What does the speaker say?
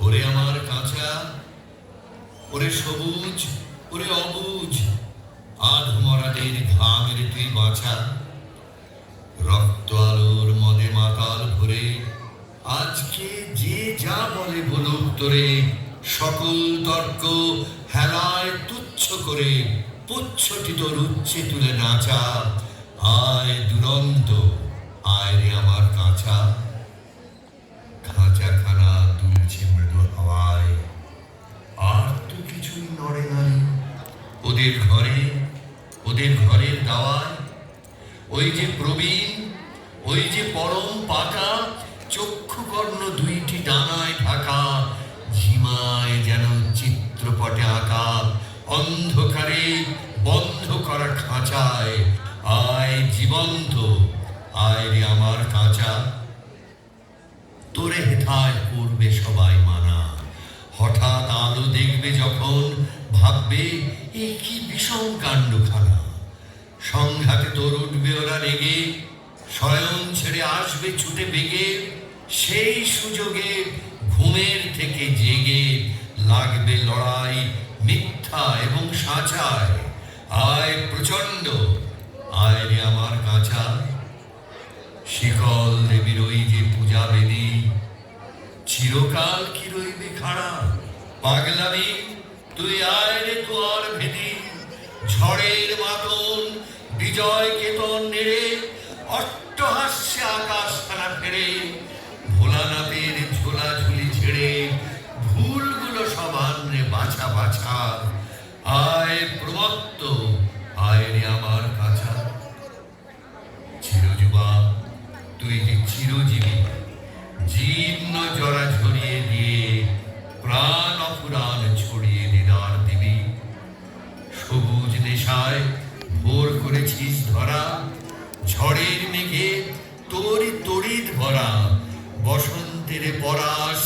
ওরে আমার কাঁচা, ওরে সবুজ, ওরে অবুজ, আধমরাদের ঘামের তুই বাঁচা। রক্ত আলোর মদে মাতাল ভরে আজকে যে যা বলে বলুক তোরে, সকল তর্ক হেলায় তুচ্ছ করে পুচ্ছটি তোর উচ্চে তুলে নাচা। আয় দুরন্ত, আয় রে আমার কাঁচা। খাঁচাখানা দুলছে মৃদু হাওয়ায়, আর তো কিছুই নড়ে নাই ওদের ঘরে, ওদের ঘরের দাওয়ায়। ওই যে প্রবীণ, ওই যে পরম পাকা, চক্ষু কর্ণ দুইটি ডানায় ঢাকা, ঝিমায় যেন চিত্রপটে আঁকা অন্ধকারে বন্ধ করা খাঁচায়। আয় জীবন্ত, আয় রে আমার কাঁচা। তোরে হেথায় করবে সবাই মানা, হঠাৎ আলো দেখবে যখন ভাববে এ কি বিষম কাণ্ডখানা। সংঘাতে তোর উঠবে ওরা রেগে, শয়ন ছেড়ে আসবে ছুটে বেগে। সেই সুযোগে ঘুমের থেকে জেগে লাগবে লড়াই মিথ্যা এবং সাঁচায়। আয় প্রচণ্ড, আয় রে আমার কাঁচা। শিকল দেবীর ওই যে পূজা বেদী, চিরকাল কি রইবে খাড়া। পাগলামি তুই আয় রে তোর ভেদি, ঝড়ের মাতন বিজয় কেতন নেড়ে অট্টহাস্যে আকাশ খানা ফেরে। ভোলানাথের ঝোলা ঝুলি ছেড়ে ভুলগুলো সমান রে বাছা বাছা। আয় প্রমত্ত, আয় রে আমার কাছা। চিরযুবা তুই যে চিরজীবী, জীর্ণ জরা ঝরিয়ে দিয়ে প্রাণ অপুরাণ ছড়িয়ে দিদার দিবি। সবুজ নেশায় ভোর করেছিস ধরা, ঝড়ের মেঘে তোরই তড়িৎ ভরা। বসন্তের পরাশ